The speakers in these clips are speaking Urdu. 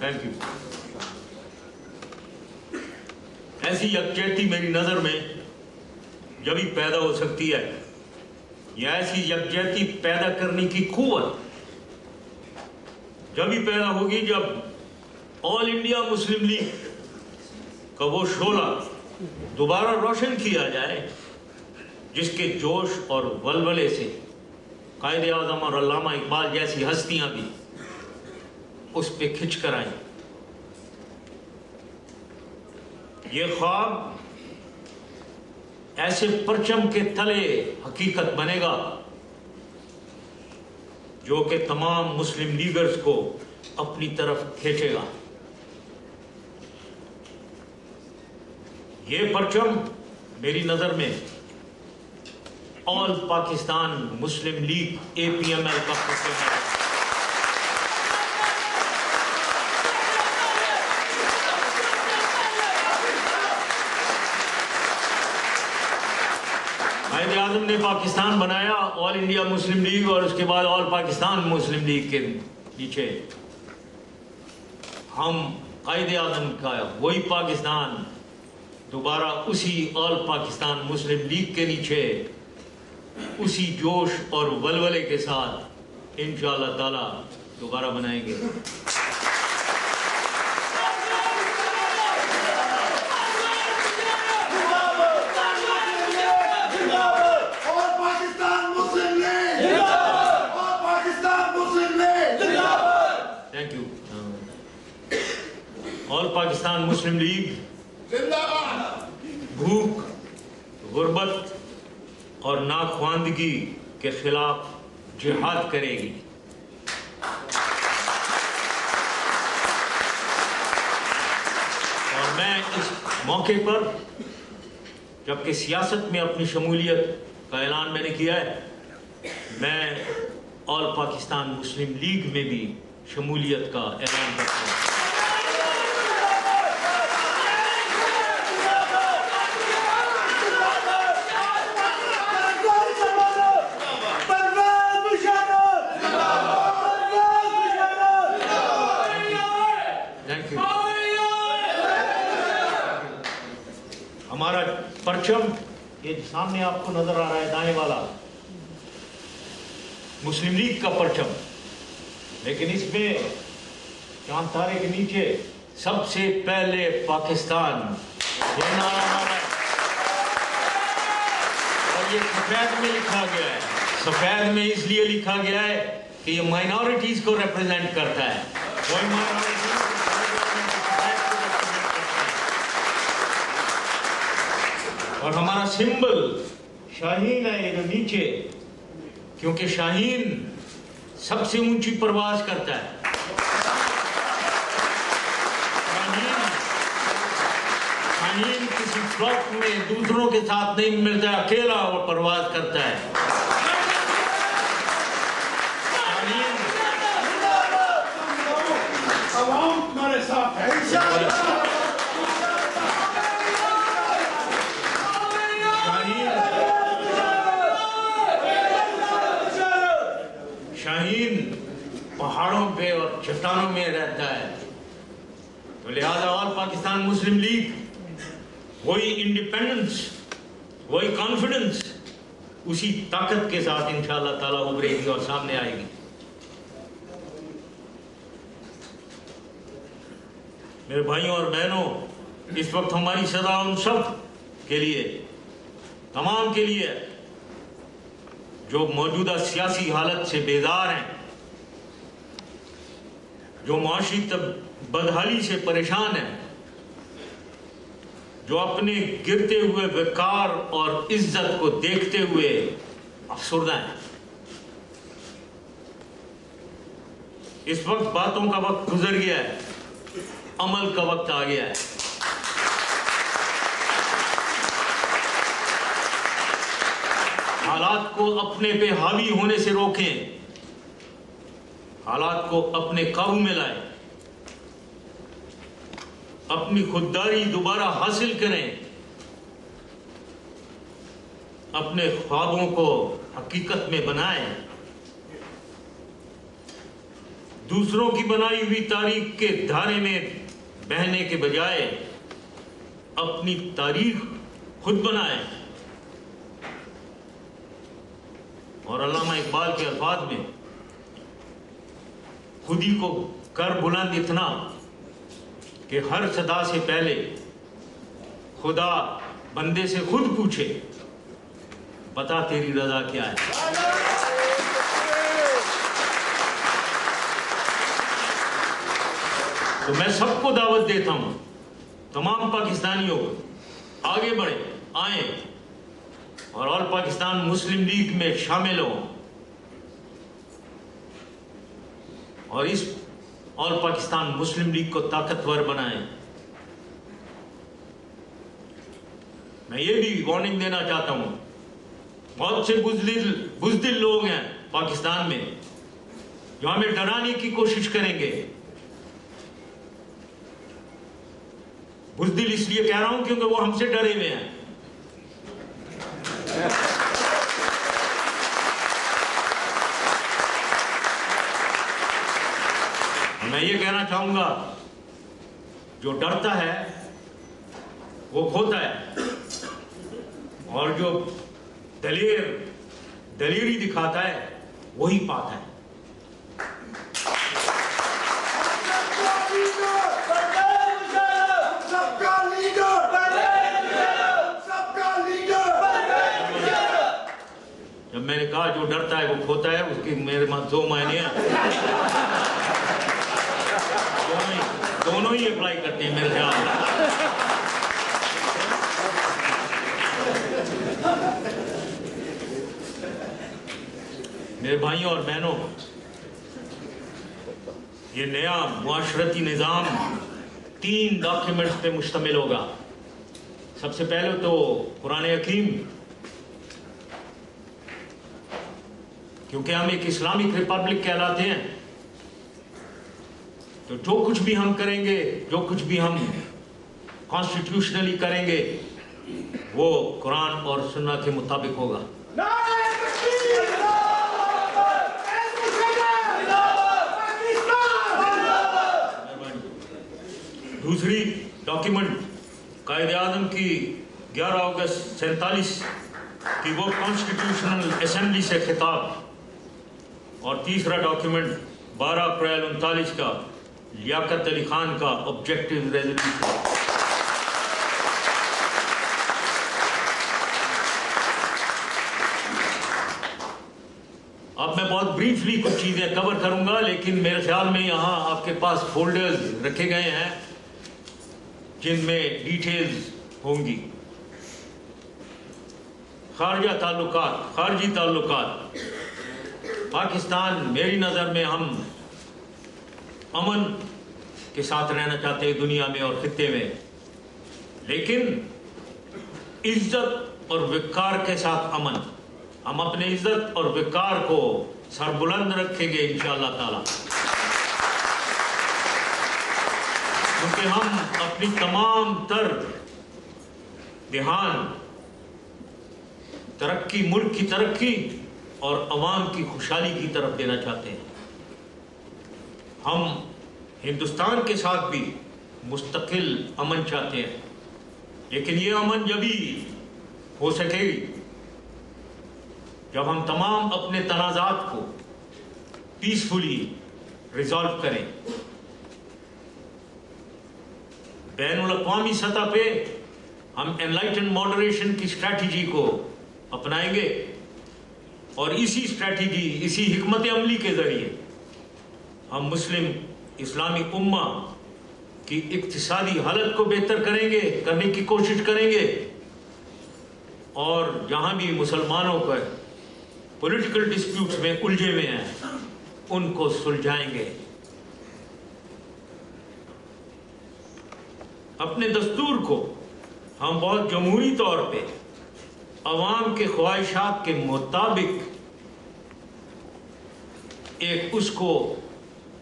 Thank you. ایسی یکجہتی میری نظر میں جبھی پیدا ہو سکتی ہے، یا ایسی یکجہتی پیدا کرنے کی قوت جبھی پیدا ہوگی جب آل انڈیا مسلم لیگ کا وہ شعلہ دوبارہ روشن کیا جائے جس کے جوش اور ولولے سے قائد اعظم اور علامہ اقبال جیسی ہستیاں بھی اس پہ کھنچ کر آئیں. یہ خواب ایسے پرچم کے تلے حقیقت بنے گا جو کہ تمام مسلم لیڈرز کو اپنی طرف کھینچے گا. یہ پرچم میری نظر میں آل پاکستان مسلم لیگ APML کا پرچم ہے. قائد اعظم نے پاکستان بنایا آل انڈیا مسلم لیگ اور اس کے بعد آل پاکستان مسلم لیگ کے نیچے ہم قائد اعظم کا وہی پاکستان دوبارہ اسی آل پاکستان مسلم لیگ کے نیچے اسی جوش اور ولولے کے ساتھ انشاءاللہ تعالی دوبارہ بنائیں گے. آل پاکستان مسلم لیگ بھوک، غربت اور ناخواندگی کے خلاف جہاد کرے گی. اور میں اس موقع پر جبکہ سیاست میں اپنی شمولیت کا اعلان میں نے کیا ہے، میں آل پاکستان مسلم لیگ میں بھی شمولیت کا اعلان کرتا ہوں. ہمارا پرچم یہ سامنے آپ کو نظر آ رہا ہے دائیں والا مسلم لیگ کا پرچم، لیکن اس میں چاند تارے کے نیچے سب سے پہلے پاکستان یہ نعرہ ہمارا ہے. اور یہ سفید میں لکھا گیا ہے. سفید میں اس لیے لکھا گیا ہے کہ یہ مائنورٹیز کو ریپرزینٹ کرتا ہے. اور ہمارا سمبل شاہین ہے یہ جو نیچے، کیونکہ شاہین سب سے اونچی پرواز کرتا ہے. شاہین کسی فلوک میں دوسروں کے ساتھ نہیں ملتا، اکیلا وہ پرواز کرتا ہے. عوام تمہارے ساتھ ہے. شاہین پہاڑوں پہ اور چٹانوں میں رہتا ہے، تو لہذا آل پاکستان مسلم لیگ وہی انڈیپینڈنس، وہی کانفیڈنس، اسی طاقت کے ساتھ انشاءاللہ تعالیٰ ابھرے گی اور سامنے آئے گی. میرے بھائیوں اور بہنوں، اس وقت ہماری صدا ان سب کے لیے، تمام کے لیے جو موجودہ سیاسی حالت سے بیزار ہیں، جو معاشی بدحالی سے پریشان ہیں، جو اپنے گرتے ہوئے وقار اور عزت کو دیکھتے ہوئے افسردہ ہیں. اس وقت باتوں کا وقت گزر گیا ہے، عمل کا وقت آ گیا ہے. حالات کو اپنے پہ حاوی ہونے سے روکیں، حالات کو اپنے قابو میں لائیں، اپنی خودداری دوبارہ حاصل کریں، اپنے خوابوں کو حقیقت میں بنائیں. دوسروں کی بنائی ہوئی تاریخ کے دھارے میں بہنے کے بجائے اپنی تاریخ خود بنائیں. اور علامہ اقبال کے الفاظ میں خودی کو کر بلند اتنا کہ ہر صدا سے پہلے خدا بندے سے خود پوچھے بتا تیری رضا کیا ہے. تو میں سب کو دعوت دیتا ہوں، تمام پاکستانیوں کو آگے بڑھیں، آئیں اور آل پاکستان مسلم لیگ میں شامل ہوں اور اس آل پاکستان مسلم لیگ کو طاقتور بنائیں. میں یہ بھی وارننگ دینا چاہتا ہوں، بہت سے بزدل لوگ ہیں پاکستان میں جو ہمیں ڈرانے کی کوشش کریں گے. بزدل اس لیے کہہ رہا ہوں کیونکہ وہ ہم سے ڈرے ہوئے ہیں. میں یہ کہنا چاہوں گا جو ڈرتا ہے وہ کھوتا ہے اور جو دلیری دکھاتا ہے وہی پاتا ہے. جب میں نے کہا جو ڈرتا ہے وہ کھوتا ہے، اس کے میرے دو معنی ہیں، دونوں ہی اپلائی کرتے ہیں میرے خیال میں. میرے بھائیوں اور بہنوں، یہ نیا معاشرتی نظام 3 ڈاکیومنٹس پہ مشتمل ہوگا. سب سے پہلے تو قرآن حکیم، کیونکہ ہم ایک اسلامک ریپبلک کہلاتے ہیں، تو جو کچھ بھی ہم کریں گے، جو کچھ بھی ہم کانسٹیٹیوشنلی کریں گے وہ قرآن اور سنت کے مطابق ہوگا. دوسری ڈاکیومنٹ قائد اعظم کی 11 اگست 47 کی وہ کانسٹیٹیوشنل اسمبلی سے خطاب، اور تیسرا ڈاکیومنٹ 12 اپریل 39 کا لیاقت علی خان کا آبجیکٹیو ریزولوشن. اب میں بہت بریفلی کچھ چیزیں کور کروں گا، لیکن میرے خیال میں یہاں آپ کے پاس فولڈرز رکھے گئے ہیں جن میں ڈیٹیلز ہوں گی. خارجی تعلقات پاکستان، میری نظر میں ہم امن کے ساتھ رہنا چاہتے ہیں دنیا میں اور خطے میں، لیکن عزت اور وقار کے ساتھ امن. ہم اپنے عزت اور وقار کو سربلند رکھیں گے انشاءاللہ تعالی، کیونکہ ہم اپنی تمام تر دھیان ترقی، ملک کی ترقی اور عوام کی خوشحالی کی طرف دینا چاہتے ہیں. ہم ہندوستان کے ساتھ بھی مستقل امن چاہتے ہیں، لیکن یہ امن جبھی ہو سکے گی جب ہم تمام اپنے تنازعات کو پیسفلی ریزالو کریں. بین الاقوامی سطح پہ ہم انلائٹن ماڈریشن کی اسٹریٹجی کو اپنائیں گے، اور اسی اسٹریٹجی، اسی حکمت عملی کے ذریعے ہم مسلم اسلامی امہ کی اقتصادی حالت کو بہتر کرنے کی کوشش کریں گے، اور جہاں بھی مسلمانوں کو پولیٹیکل ڈسپیوٹس میں الجھے ہوئے ہیں ان کو سلجھائیں گے. اپنے دستور کو ہم بہت جمہوری طور پہ عوام کے خواہشات کے مطابق اس کو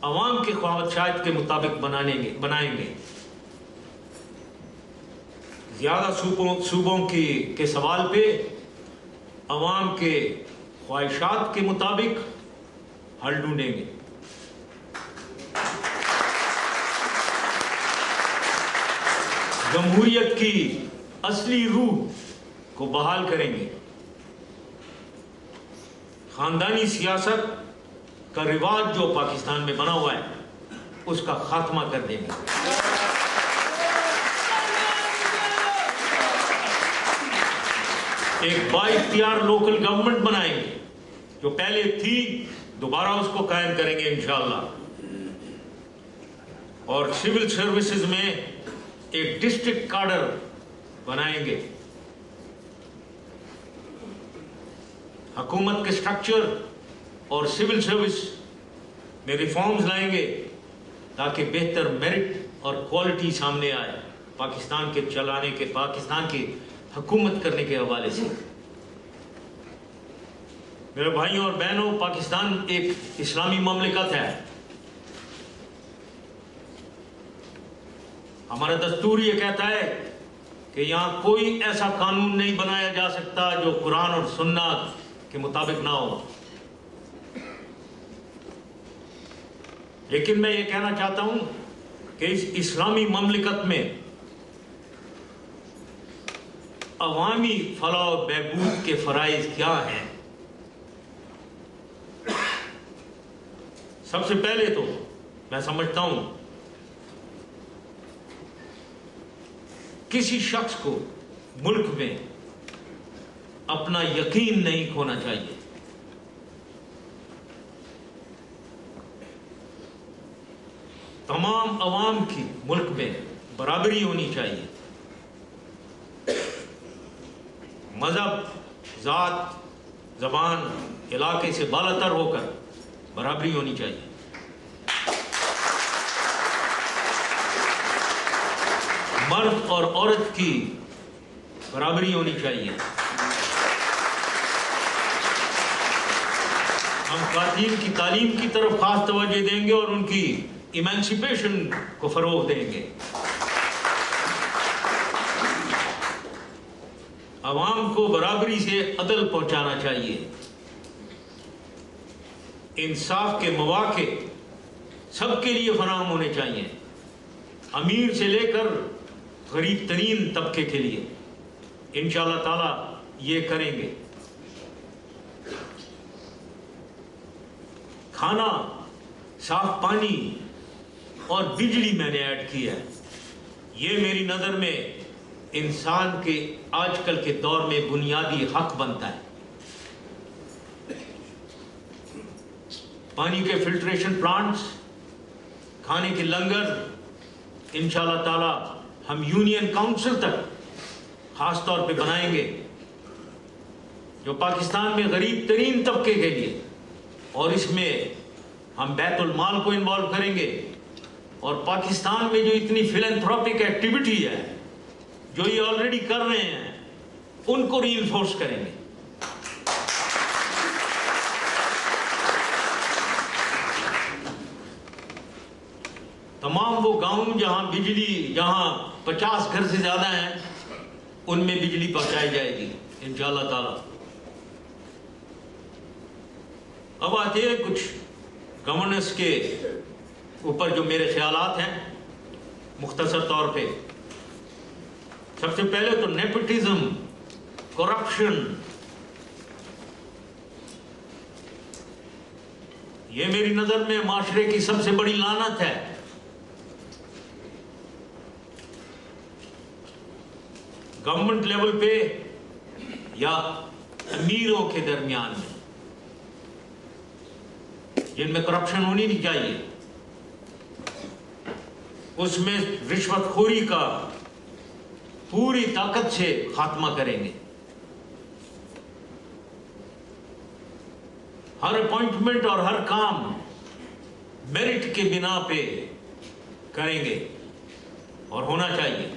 عوام کے خواہشات کے مطابق بنائیں گے. زیادہ صوبوں کے سوال پہ عوام کے خواہشات کے مطابق حل ڈھونڈیں گے. جمہوریت کی اصلی روح کو بحال کریں گے، خاندانی سیاست کا رواج جو پاکستان میں بنا ہوا ہے اس کا خاتمہ کر دیں گے، ایک بااختیار لوکل گورنمنٹ بنائیں گے، جو پہلے تھی دوبارہ اس کو قائم کریں گے انشاءاللہ، اور سول سروسز میں ایک ڈسٹرکٹ کاڈر بنائیں گے، حکومت کے سٹرکچر اور سول سروس میں ریفارمز لائیں گے تاکہ بہتر میرٹ اور کوالٹی سامنے آئے پاکستان کے چلانے کے، پاکستان کی حکومت کرنے کے حوالے سے۔ میرے بھائیوں اور بہنوں، پاکستان ایک اسلامی مملکت ہے، ہمارا دستور یہ کہتا ہے کہ یہاں کوئی ایسا قانون نہیں بنایا جا سکتا جو قرآن اور سنت کے مطابق نہ ہو، لیکن میں یہ کہنا چاہتا ہوں کہ اس اسلامی مملکت میں عوامی فلاح و بہبود کے فرائض کیا ہیں؟ سب سے پہلے تو میں سمجھتا ہوں کسی شخص کو ملک میں اپنا یقین نہیں کھونا چاہیے، تمام عوام کی ملک میں برابری ہونی چاہیے، مذہب، ذات، زبان، علاقے سے بالاتر ہو کر برابری ہونی چاہیے، مرد اور عورت کی برابری ہونی چاہیے، ہم خواتین کی تعلیم کی طرف خاص توجہ دیں گے اور ان کی ایمانسیپیشن کو فروغ دیں گے، عوام کو برابری سے عدل پہنچانا چاہیے، انصاف کے مواقع سب کے لیے فراہم ہونے چاہیے، امیر سے لے کر غریب ترین طبقے کے لیے، انشاءاللہ تعالی یہ کریں گے۔ کھانا، صاف پانی اور بجلی میں نے ایڈ کی ہے، یہ میری نظر میں انسان کے آج کل کے دور میں بنیادی حق بنتا ہے۔ پانی کے فلٹریشن پلانٹس، کھانے کے لنگر انشاءاللہ تعالی ہم یونین کاؤنسل تک خاص طور پہ بنائیں گے، جو پاکستان میں غریب ترین طبقے کے لیے، اور اس میں ہم بیت المال کو انوالو کریں گے، اور پاکستان میں جو اتنی فلینتھروپک ایکٹیویٹی ہے جو یہ آلریڈی کر رہے ہیں ان کو ری انفورس کریں گے۔ تمام وہ گاؤں جہاں بجلی، جہاں 50 گھر سے زیادہ ہیں، ان میں بجلی پہنچائی جائے گی انشاءاللہ تعالی۔ اب آتے ہیں کچھ گورننس کے اوپر جو میرے خیالات ہیں مختصر طور پہ۔ سب سے پہلے تو نیپوٹزم، کرپشن، یہ میری نظر میں معاشرے کی سب سے بڑی لعنت ہے۔ گورنمنٹ لیول پہ یا امیروں کے درمیان میں جن میں کرپشن ہونی نہیں چاہیے، اس میں رشوت خوری کا پوری طاقت سے خاتمہ کریں گے، ہر اپوائنٹمنٹ اور ہر کام میرٹ کے بنا پہ کریں گے اور ہونا چاہیے۔